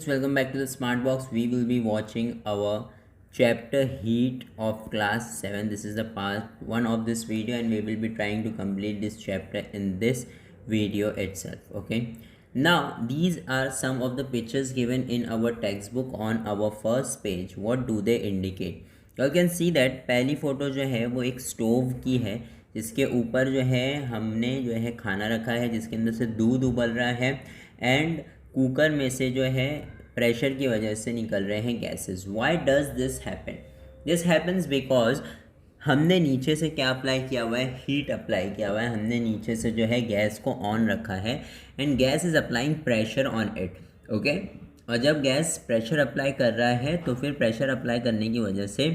Welcome back to the Smart Box. We will be watching our chapter Heat of class 7. This is the part 1 of this video and we will be trying to complete this chapter in this video itself. Okay. Now these are some of the pictures given in our textbook on our first page. What do they indicate? You all can see that पहली photo जो है वो एक stove की है जिसके ऊपर जो है हमने जो है खाना रखा है जिसके अंदर से दूध उबल रहा है एंड कुकर में से जो है प्रेशर की वजह से निकल रहे हैं gases. Why does this happen? This happens because हमने नीचे से क्या अप्लाई किया हुआ है, हीट अप्लाई किया हुआ है. हमने नीचे से जो है गैस को ऑन रखा है and gas is applying pressure on it. Okay, और जब गैस प्रेशर अप्लाई कर रहा है तो फिर प्रेशर अप्लाई करने की वजह से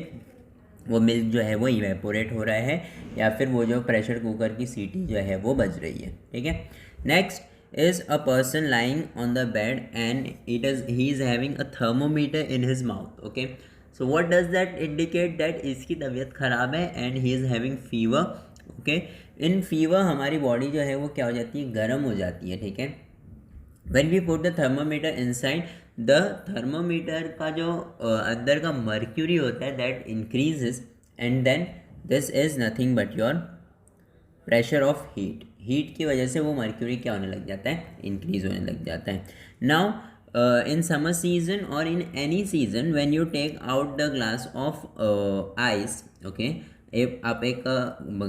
वो मिल्क जो है वो इवेपोरेट हो रहा है या फिर वो जो प्रेशर कुकर की सीटी जो है वो बज रही है. ठीक है. Next is a person lying on the bed and he is having a thermometer in his mouth. Okay, so what does that indicate? That इसकी तबीयत ख़राब है and he is having fever. Okay, in fever हमारी body जो है वो क्या हो जाती है, गर्म हो जाती है. ठीक है. when we put the thermometer inside, the thermometer का जो अंदर का mercury होता है that increases and then this is nothing but your pressure of heat. Heat की वजह से वो मर्क्यूरी क्या होने लग जाता है, इंक्रीज होने लग जाता है. नाउ इन समर सीजन और in any season when you take out the glass of ice. Okay, आप एक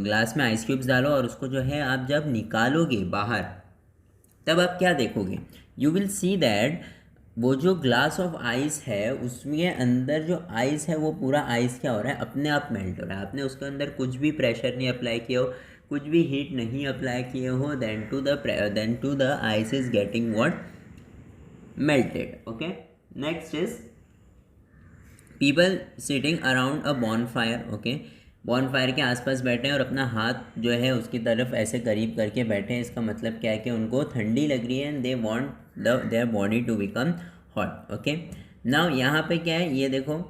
ग्लास में आइस क्यूब्स डालो और उसको जो है आप जब निकालोगे बाहर तब आप क्या देखोगे, यू विल सी दैट वो जो ग्लास ऑफ आइस है उसमें अंदर जो आइस है वो पूरा आइस क्या हो रहा है, अपने आप मेल्ट हो रहा है. आपने उसके अंदर कुछ भी प्रेशर नहीं अप्लाई किया हो, कुछ भी हीट नहीं अप्लाई किए हो, then to the ice is getting what, melted. Okay. Next is people sitting around a bonfire. Okay, bonfire के आसपास बैठे हैं और अपना हाथ जो है उसकी तरफ ऐसे करीब करके बैठे हैं. इसका मतलब क्या है कि उनको ठंडी लग रही है and they want their body to become hot. Okay. Now यहाँ पे क्या है, ये देखो,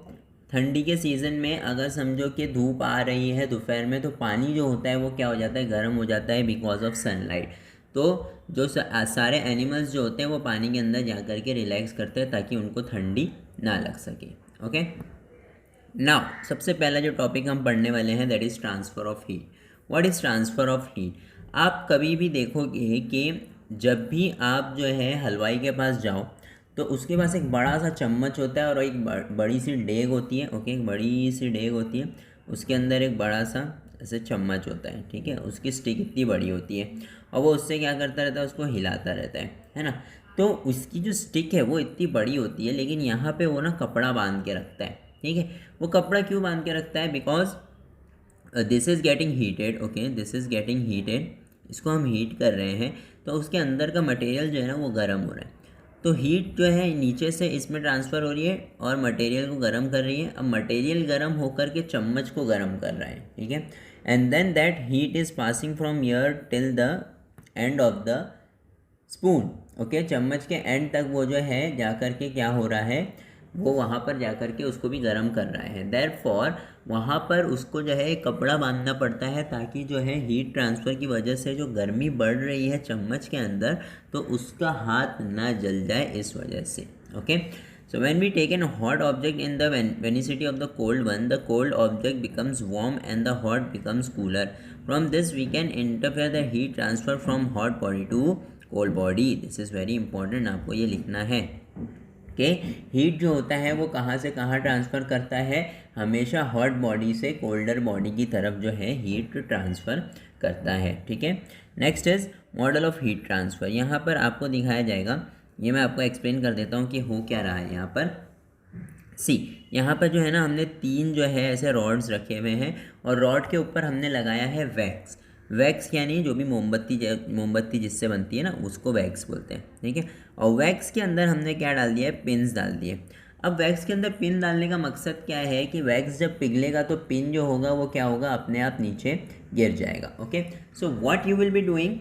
ठंडी के सीज़न में अगर समझो कि धूप आ रही है दोपहर में तो पानी जो होता है वो क्या हो जाता है, गर्म हो जाता है बिकॉज ऑफ सनलाइट. तो जो सारे एनिमल्स जो होते हैं वो पानी के अंदर जा कर के रिलैक्स करते हैं ताकि उनको ठंडी ना लग सके. ओके. नाउ सबसे पहला जो टॉपिक हम पढ़ने वाले हैं that is transfer of heat. What is transfer of heat? आप कभी भी देखोगे कि जब भी आप जो है हलवाई के पास जाओ तो उसके पास एक बड़ा सा चम्मच होता है और एक बड़ी सी डेग होती है. ओके, एक बड़ी सी डेग होती है, उसके अंदर एक बड़ा सा ऐसे चम्मच होता है. ठीक है, उसकी स्टिक इतनी बड़ी होती है और वो उससे क्या करता रहता है, उसको हिलाता रहता है ना. तो उसकी जो स्टिक है वो इतनी बड़ी होती है लेकिन यहाँ पे वो ना कपड़ा बांध के रखता है. ठीक है, वो कपड़ा क्यों बांध के रखता है, because this is getting heated. Okay, this is getting heated, इसको हम हीट कर रहे हैं तो उसके अंदर का मटेरियल जो है ना वो गर्म हो रहा है. तो हीट जो है नीचे से इसमें ट्रांसफ़र हो रही है और मटेरियल को गर्म कर रही है. अब मटेरियल गर्म होकर के चम्मच को गर्म कर रहा है. ठीक है, and then that heat is passing from ear till the end of the spoon. Okay, चम्मच के एंड तक वो जो है जा कर के क्या हो रहा है, वो वहाँ पर जा कर के उसको भी गर्म कर रहा है. देयरफॉर वहाँ पर उसको जो है कपड़ा बांधना पड़ता है ताकि जो है हीट ट्रांसफ़र की वजह से जो गर्मी बढ़ रही है चम्मच के अंदर तो उसका हाथ ना जल जाए इस वजह से. Okay. So when we take a hot object in the vicinity of the cold one, the cold object becomes warm and the hot becomes cooler. From this we can interfere the heat transfer from hot body to cold body. This is very important, आपको ये लिखना है कि heat जो होता है वो कहाँ से कहाँ ट्रांसफ़र करता है, हमेशा हॉट बॉडी से कोल्डर बॉडी की तरफ जो है हीट ट्रांसफ़र करता है. ठीक है. Next is model of heat transfer. यहाँ पर आपको दिखाया जाएगा, ये मैं आपको एक्सप्लेन कर देता हूँ कि हो क्या रहा है यहाँ पर. सी, यहाँ पर जो है ना हमने 3 जो है ऐसे रॉड्स रखे हुए हैं और रॉड के ऊपर हमने लगाया है वैक्स. वैक्स यानी जो भी मोमबत्ती जिससे बनती है ना उसको वैक्स बोलते हैं. ठीक है, और वैक्स के अंदर हमने क्या डाल दिया है, पिन्स डाल दिए. अब वैक्स के अंदर पिन डालने का मकसद क्या है कि वैक्स जब पिघलेगा तो पिन जो होगा वो क्या होगा, अपने आप नीचे गिर जाएगा. Okay. So what you will be doing,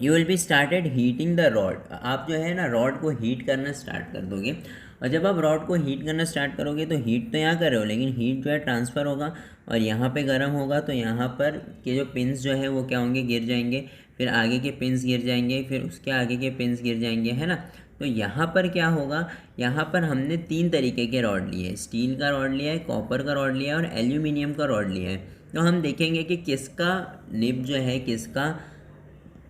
you will be started heating the rod. आप जो है ना रॉड को हीट करना स्टार्ट कर दोगे और जब आप रॉड को हीट करना स्टार्ट करोगे तो हीट तो यहाँ कर रहे हो लेकिन हीट जो है ट्रांसफ़र होगा और यहाँ पे गर्म होगा तो यहाँ पर के जो पिन्स जो है वो क्या होंगे, गिर जाएंगे. फिर आगे के पिन्स गिर जाएंगे, फिर उसके आगे के पिन्स गिर जाएंगे, है ना। तो यहाँ पर क्या होगा, यहाँ पर हमने 3 तरीके के रॉड लिए हैं, स्टील का रॉड लिया है, कॉपर का रॉड लिया है और एल्यूमिनियम का रॉड लिया है। तो हम देखेंगे कि किसका निब जो है, किसका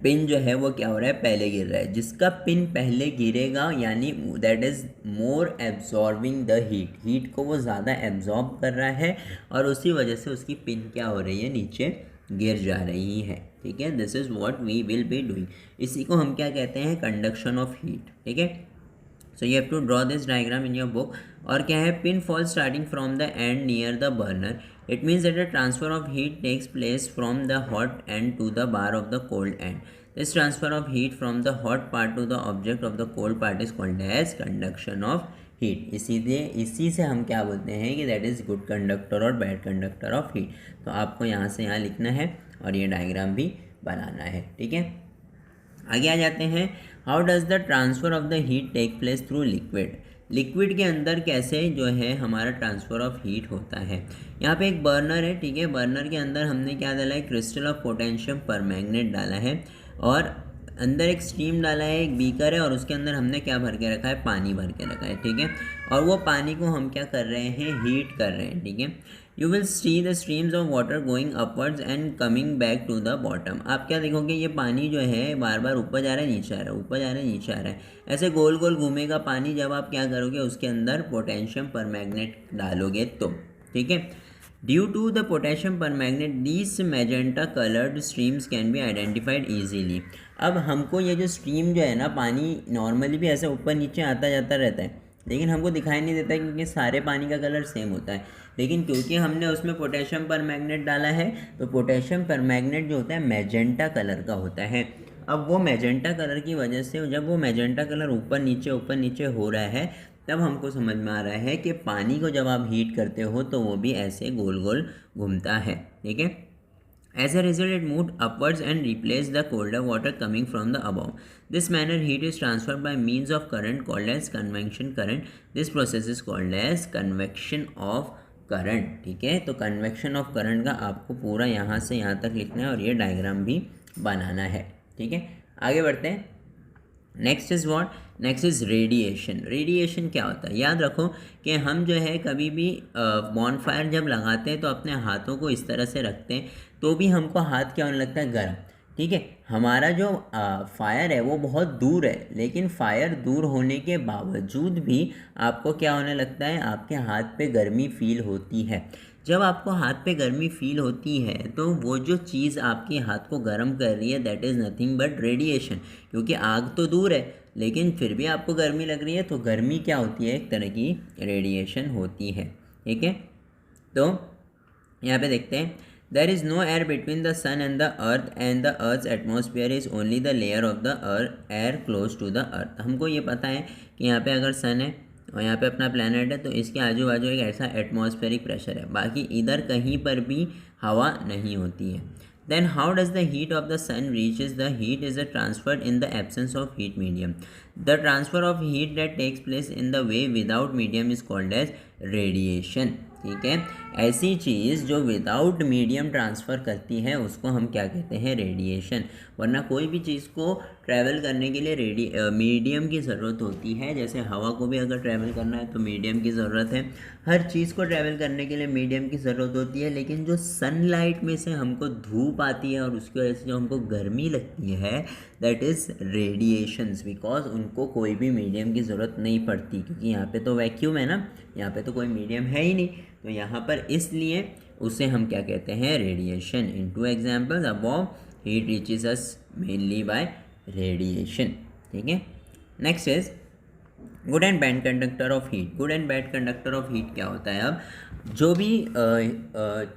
पिन जो है वो क्या हो रहा है, पहले गिर रहा है। जिसका पिन पहले गिरेगा यानी that is more absorbing the heat को वो ज़्यादा एब्जॉर्ब कर रहा है और उसी वजह से उसकी पिन क्या हो रही है, नीचे गिर जा रही है। ठीक है, this is what we will be doing. इसी को हम क्या कहते हैं, कंडक्शन ऑफ हीट। ठीक है, so you have to draw this diagram in your book. और क्या है, pin fall starting from the end near the burner, it means that the transfer of heat takes place from the hot end to the bar of the cold end. This transfer of heat from the hot part to the object of the cold part is called as conduction of heat. इसी से हम क्या बोलते हैं कि that is good conductor और bad conductor of heat. तो आपको यहाँ से यहाँ लिखना है और ये डायग्राम भी बनाना है। ठीक है, आगे आ जाते हैं। How does the transfer of the heat take place through liquid. Liquid के अंदर कैसे जो है हमारा ट्रांसफ़र ऑफ हीट होता है। यहाँ पे एक बर्नर है, ठीक है, बर्नर के अंदर हमने क्या डाला है, क्रिस्टल ऑफ पोटेशियम परमैंगनेट डाला है और अंदर एक स्टीम डाला है, एक बीकर है और उसके अंदर हमने क्या भर के रखा है, पानी भर के रखा है। ठीक है, और वो पानी को हम क्या कर रहे हैं, हीट कर रहे हैं। ठीक है, you will see the streams of water going upwards and coming back to the bottom. आप क्या देखोगे, ये पानी जो है बार बार ऊपर जा रहा है, नीचे आ रहा है, ऊपर जा रहा है, नीचे आ रहा है, ऐसे गोल गोल घूमेगा पानी जब आप क्या करोगे, उसके अंदर पोटेशियम परमैंगनेट डालोगे तो। ठीक है, due to the potassium permanganate these magenta coloured streams can be identified easily. अब हमको ये जो स्ट्रीम जो है ना, पानी नॉर्मली भी ऐसे ऊपर नीचे आता जाता रहता है लेकिन हमको दिखाई नहीं देता क्योंकि सारे पानी का कलर सेम होता है। लेकिन क्योंकि हमने उसमें पोटेशियम परमैंगनेट डाला है तो पोटेशियम परमैंगनेट जो होता है मैजेंटा कलर का होता है। अब वो मैजेंटा कलर की वजह से जब वो मैजेंटा कलर ऊपर नीचे हो रहा है तब हमको समझ में आ रहा है कि पानी को जब आप हीट करते हो तो वो भी ऐसे गोल गोल घूमता है। ठीक है, as a result it moved upwards and replaced the colder water coming from the above. This manner heat is transferred by means of current called as convection current. This process is called as convection of current. ठीक है, तो convection of current का आपको पूरा यहाँ से यहाँ तक लिखना है और ये डायग्राम भी बनाना है। ठीक है, आगे बढ़ते हैं। Next is what, next is radiation. Radiation क्या होता है, याद रखो कि हम जो है कभी भी बॉनफायर जब लगाते हैं तो अपने हाथों को इस तरह से रखते हैं तो भी हमको हाथ क्या होने लगता है, गर्म। ठीक है, हमारा जो फायर है वो बहुत दूर है लेकिन फायर दूर होने के बावजूद भी आपको क्या होने लगता है, आपके हाथ पे गर्मी फील होती है। जब आपको हाथ पे गर्मी फील होती है तो वो जो चीज़ आपके हाथ को गर्म कर रही है that is nothing but radiation. क्योंकि आग तो दूर है लेकिन फिर भी आपको गर्मी लग रही है तो गर्मी क्या होती है, एक तरह की रेडिएशन होती है। ठीक है, तो यहाँ पे देखते हैं, there is no air between the sun and the earth's atmosphere is only the layer of the air close to the earth. हमको ये पता है कि यहाँ पे अगर सन है और यहाँ पे अपना प्लैनेट है तो इसके आजू बाजू एक ऐसा एटमॉस्फेरिक प्रेशर है, बाकी इधर कहीं पर भी हवा नहीं होती है। Then how does the heat of the sun reaches the heat is transferred in the absence of heat medium. The transfer of heat that takes place in the way without medium is called as radiation. ठीक है, ऐसी चीज़ जो without medium transfer करती है उसको हम क्या कहते हैं, रेडिएशन। वरना कोई भी चीज़ को ट्रैवल करने के लिए मीडियम की ज़रूरत होती है। जैसे हवा को भी अगर ट्रैवल करना है तो मीडियम की ज़रूरत है, हर चीज़ को ट्रैवल करने के लिए मीडियम की ज़रूरत होती है। लेकिन जो सनलाइट में से हमको धूप आती है और उसकी वजह से जो हमको गर्मी लगती है दैट इज़ रेडिएशंस, बिकॉज उनको कोई भी मीडियम की ज़रूरत नहीं पड़ती क्योंकि यहाँ पे तो वैक्यूम है ना, यहाँ पे तो कोई मीडियम है ही नहीं। तो यहाँ पर इसलिए उसे हम क्या कहते हैं, radiation. In two examples above heat reaches us mainly by radiation. ठीक है, next is good and bad conductor of heat. Good and bad conductor of heat क्या होता है, अब जो भी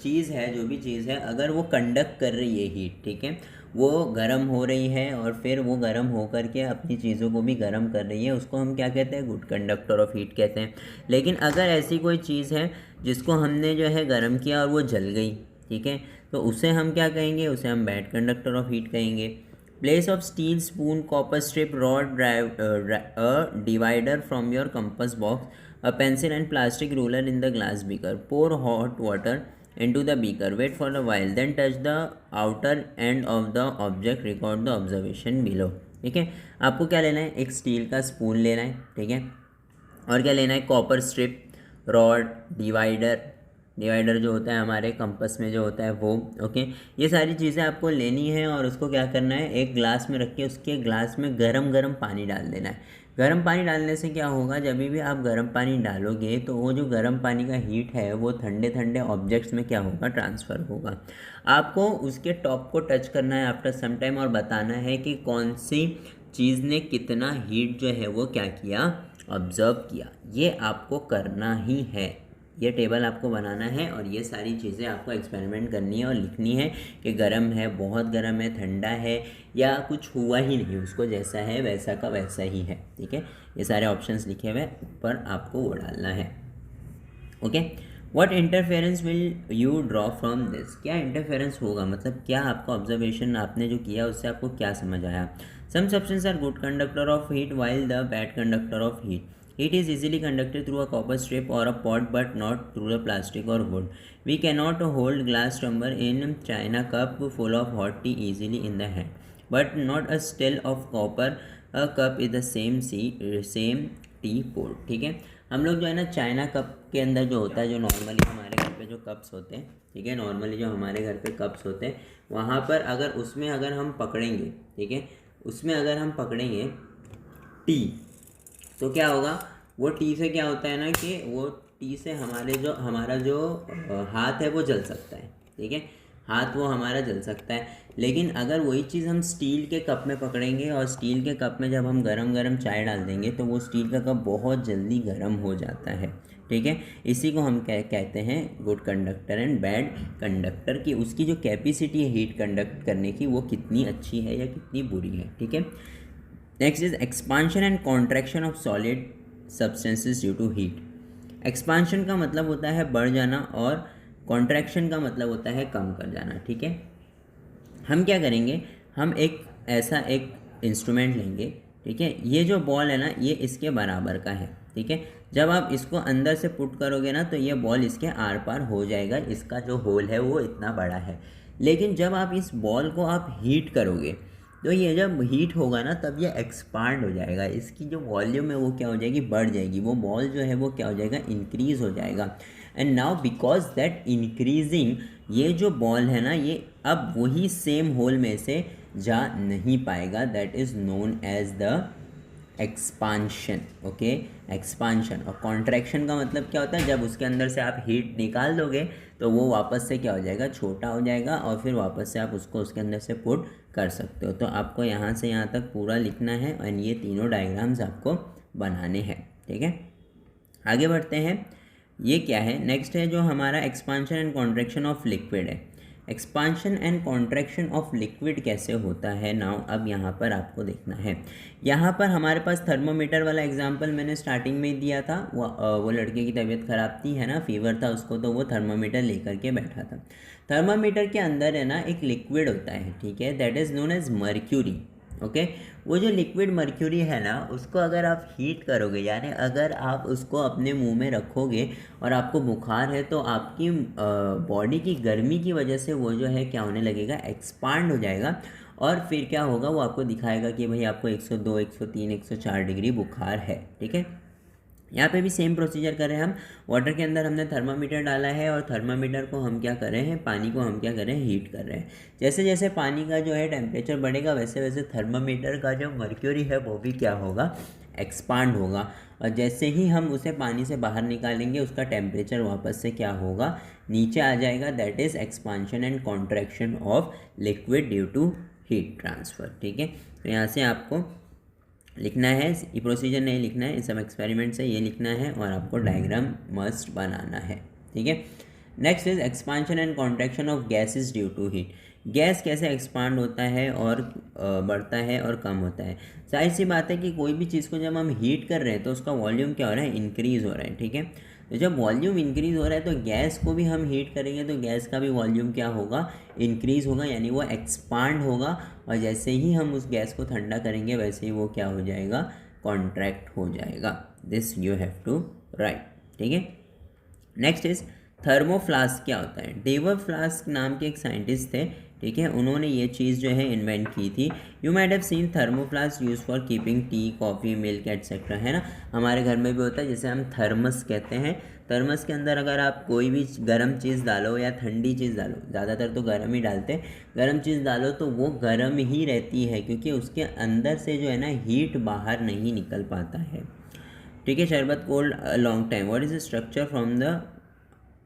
चीज़ है अगर वो कंडक्ट कर रही है हीट, ठीक है, वो गर्म हो रही है और फिर वो गर्म हो कर के अपनी चीज़ों को भी गर्म कर रही है, उसको हम क्या कहते हैं, गुड कंडक्टर ऑफ हीट कहते हैं। लेकिन अगर ऐसी कोई चीज़ है जिसको हमने जो है गर्म किया और वो जल गई, ठीक है, तो उसे हम क्या कहेंगे, उसे हम बैड कंडक्टर ऑफ हीट कहेंगे। Place of steel spoon, copper strip, rod, divider from your compass box, a pencil and plastic ruler in the glass beaker. Pour hot water into the beaker, wait for a while, then touch the outer end of the object, record the observation below। ठीक है, आपको क्या लेना है, एक steel का spoon लेना है, ठीक है, और क्या लेना है, कॉपर स्ट्रिप, रॉड, डिवाइडर जो होता है हमारे कंपस में जो होता है वो, ओके। ये सारी चीज़ें आपको लेनी है और उसको क्या करना है, एक ग्लास में रख के उसके ग्लास में गरम गरम पानी डाल देना है। गर्म पानी डालने से क्या होगा, जब भी आप गर्म पानी डालोगे तो वो जो गर्म पानी का हीट है वो ठंडे ठंडे ऑब्जेक्ट्स में क्या होगा, ट्रांसफ़र होगा। आपको उसके टॉप को टच करना है आफ्टर सम टाइम और बताना है कि कौन सी चीज़ ने कितना हीट जो है वो क्या किया, ऑब्ज़र्व किया। ये आपको करना ही है, ये टेबल आपको बनाना है और ये सारी चीज़ें आपको एक्सपेरिमेंट करनी है और लिखनी है कि गर्म है, बहुत गर्म है, ठंडा है या कुछ हुआ ही नहीं, उसको जैसा है वैसा का वैसा ही है। ठीक है, ये सारे ऑप्शंस लिखे हुए ऊपर आपको वो डालना है। Okay, what interference will you draw from this, क्या इंटरफेरेंस होगा, मतलब क्या आपका ऑब्जर्वेशन आपने जो किया उससे आपको क्या समझ आया। Some substance are good conductor of heat while the bad conductor of heat. Heat is easily conducted through a copper strip or a pot but not through the plastic or wood. We cannot hold glass tumbler in china cup full of hot tea easily in the hand, but not a still of copper a cup is the same tea poured। ठीक है, हम लोग जो है ना China cup के अंदर जो होता है, जो नॉर्मली हमारे घर पे जो कप्स होते हैं, ठीक है, नॉर्मली जो हमारे घर पे कप्स होते हैं वहाँ पर अगर उसमें अगर हम पकड़ेंगे, ठीक है, उसमें अगर हम पकड़ेंगे टी तो क्या होगा, वो टी से क्या होता है ना कि वो टी से हमारा जो हाथ है वो जल सकता है। ठीक है, हाथ वो हमारा जल सकता है। लेकिन अगर वही चीज़ हम स्टील के कप में पकड़ेंगे और स्टील के कप में जब हम गरम गरम चाय डाल देंगे तो वो स्टील का कप बहुत जल्दी गर्म हो जाता है। ठीक है, इसी को हम कहते हैं good conductor and bad conductor, की उसकी जो कैपेसिटी है हीट कंडक्ट करने की वो कितनी अच्छी है या कितनी बुरी है। ठीक है, next is expansion and contraction of solid substances due to heat. Expansion का मतलब होता है बढ़ जाना और कॉन्ट्रैक्शन का मतलब होता है कम कर जाना। ठीक है, हम क्या करेंगे, हम एक ऐसा एक इंस्ट्रूमेंट लेंगे, ठीक है, ये जो बॉल है ना ये इसके बराबर का है। ठीक है, जब आप इसको अंदर से पुट करोगे ना तो ये बॉल इसके आर पार हो जाएगा, इसका जो होल है वो इतना बड़ा है। लेकिन जब आप इस बॉल को आप हीट करोगे तो ये जब हीट होगा ना तब ये एक्सपांड हो जाएगा, इसकी जो वॉल्यूम है वो क्या हो जाएगी, बढ़ जाएगी, वो बॉल जो है वो क्या हो जाएगा, इंक्रीज़ हो जाएगा। And now because that increasing, ये जो बॉल है ना ये अब वही सेम होल में से जा नहीं पाएगा, that is known as the expansion. Okay, expansion. और कॉन्ट्रैक्शन का मतलब क्या होता है, जब उसके अंदर से आप हीट निकाल दोगे तो वो वापस से क्या हो जाएगा, छोटा हो जाएगा और फिर वापस से आप उसको उसके अंदर से पुट कर सकते हो। तो आपको यहाँ से यहाँ तक पूरा लिखना है और ये तीनों डायग्राम्स आपको बनाने हैं। ठीक है, आगे बढ़ते हैं। ये क्या है, नेक्स्ट है जो हमारा expansion and contraction of liquid है। Expansion and contraction of liquid कैसे होता है, नाउ अब यहाँ पर आपको देखना है। यहाँ पर हमारे पास थर्मोमीटर वाला एग्जांपल मैंने स्टार्टिंग में दिया था, वो लड़के की तबीयत ख़राब थी है ना, फीवर था उसको, तो वो थर्मोमीटर लेकर के बैठा था। थर्मामीटर के अंदर है ना एक लिक्विड होता है, ठीक है, that is known as mercury. Okay, वो जो लिक्विड मर्क्यूरी है ना उसको अगर आप हीट करोगे, यानी अगर आप उसको अपने मुंह में रखोगे और आपको बुखार है तो आपकी बॉडी की गर्मी की वजह से वो जो है क्या होने लगेगा, एक्सपांड हो जाएगा और फिर क्या होगा, वो आपको दिखाएगा कि भाई आपको 102, 103, 104 डिग्री बुखार है। ठीक है, यहाँ पे भी सेम प्रोसीजर कर रहे हैं हम। वाटर के अंदर हमने थर्मामीटर डाला है और थर्मामीटर को हम क्या कर रहे हैं, पानी को हम क्या कर रहे हैं, हीट कर रहे हैं। जैसे जैसे पानी का जो है टेम्परेचर बढ़ेगा वैसे वैसे थर्मामीटर का जो मर्क्यूरी है वो भी क्या होगा, एक्सपांड होगा। और जैसे ही हम उसे पानी से बाहर निकालेंगे उसका टेम्परेचर वापस से क्या होगा, नीचे आ जाएगा। That is expansion and contraction of liquid due to heat transfer. ठीक है, तो यहाँ से आपको लिखना है, ये प्रोसीजर नहीं लिखना है, इस सब एक्सपेरिमेंट से ये लिखना है और आपको डायग्राम मस्ट बनाना है। ठीक है, next is expansion and contraction of gases due to heat. Gas कैसे एक्सपांड होता है और बढ़ता है और कम होता है। जाहिर सी बात है कि कोई भी चीज़ को जब हम हीट कर रहे हैं तो उसका वॉल्यूम क्या हो रहा है, इंक्रीज़ हो रहा है। ठीक है, तो जब वॉल्यूम इंक्रीज़ हो रहा है तो गैस को भी हम हीट करेंगे तो गैस का भी वॉल्यूम क्या होगा, इंक्रीज़ होगा, यानी वो एक्सपांड होगा। और जैसे ही हम उस गैस को ठंडा करेंगे वैसे ही वो क्या हो जाएगा, कॉन्ट्रैक्ट हो जाएगा। This you have to write. ठीक है, नेक्स्ट इज थर्मोफ्लास्क क्या होता है? डेवर फ्लास्क नाम के एक साइंटिस्ट थे, ठीक है, उन्होंने ये चीज़ जो है इन्वेंट की थी। You might have seen thermo flask use for keeping tea, coffee, milk etcetera, है ना, हमारे घर में भी होता है, जिसे हम थर्मस कहते हैं। थर्मस के अंदर अगर आप कोई भी गर्म चीज़ डालो या ठंडी चीज़ डालो, ज़्यादातर तो गर्म ही डालते हैं, गर्म चीज़ डालो तो वो गर्म ही रहती है, क्योंकि उसके अंदर से जो है ना हीट बाहर नहीं निकल पाता है, ठीक है। शरबत cold long time, what is the structure from the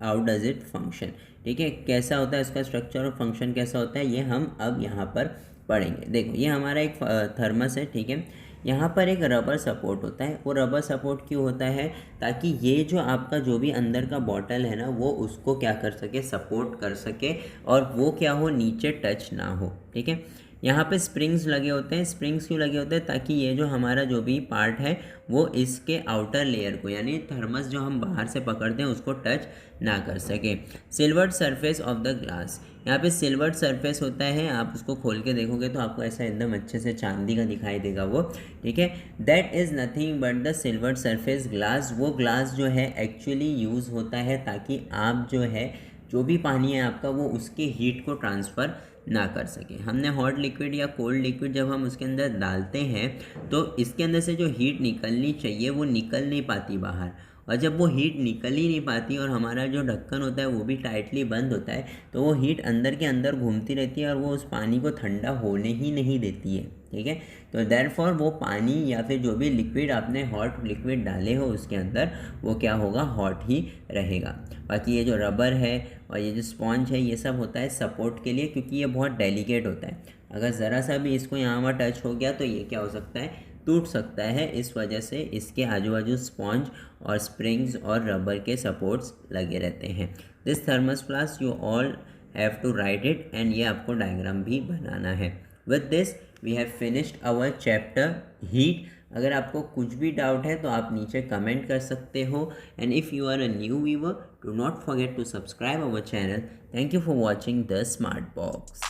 how does it function, ठीक है, कैसा होता है इसका स्ट्रक्चर और फंक्शन कैसा होता है, ये हम अब यहाँ पर पढ़ेंगे। देखो ये हमारा एक थर्मस है, ठीक है, यहाँ पर एक रबर सपोर्ट होता है। वो रबर सपोर्ट क्यों होता है? ताकि ये जो आपका जो भी अंदर का बॉटल है ना, वो उसको क्या कर सके, सपोर्ट कर सके, और वो क्या हो, नीचे टच ना हो, ठीक है। यहाँ पे स्प्रिंग्स लगे होते हैं। स्प्रिंग्स क्यों लगे होते हैं? ताकि ये जो हमारा जो भी पार्ट है वो इसके आउटर लेयर को, यानी थर्मस जो हम बाहर से पकड़ते हैं उसको टच ना कर सके। Silvered surface of the glass, यहाँ पे सिल्वर्ड सरफेस होता है, आप उसको खोल के देखोगे तो आपको ऐसा एकदम अच्छे से चांदी का दिखाई देगा वो, ठीक है। That is nothing but the silvered surface glass, वो ग्लास जो है एक्चुअली यूज़ होता है ताकि आप जो है जो भी पानी है आपका वो उसके हीट को ट्रांसफ़र ना कर सके। हमने हॉट लिक्विड या कोल्ड लिक्विड जब हम उसके अंदर डालते हैं तो इसके अंदर से जो हीट निकलनी चाहिए वो निकल नहीं पाती बाहर, और जब वो हीट निकल ही नहीं पाती और हमारा जो ढक्कन होता है वो भी टाइटली बंद होता है, तो वो हीट अंदर के अंदर घूमती रहती है और वो उस पानी को ठंडा होने ही नहीं देती है, ठीक है। तो देयरफॉर वो पानी या फिर जो भी लिक्विड आपने हॉट लिक्विड डाले हो उसके अंदर वो क्या होगा, हॉट ही रहेगा। बाकी ये जो रबर है और ये जो स्पॉन्ज है ये सब होता है सपोर्ट के लिए, क्योंकि ये बहुत डेलिकेट होता है। अगर ज़रा सा भी इसको यहाँ पर टच हो गया तो ये क्या हो सकता है, टूट सकता है। इस वजह से इसके आजू बाजू स्पॉन्ज और स्प्रिंग्स और रबर के सपोर्ट्स लगे रहते हैं। This thermos flask you all have to write it, and ये आपको डायग्राम भी बनाना है। With this we have finished our chapter heat. अगर आपको कुछ भी डाउट है तो आप नीचे कमेंट कर सकते हो, and if you are a new viewer do not forget to subscribe our channel. Thank you for watching the smart box.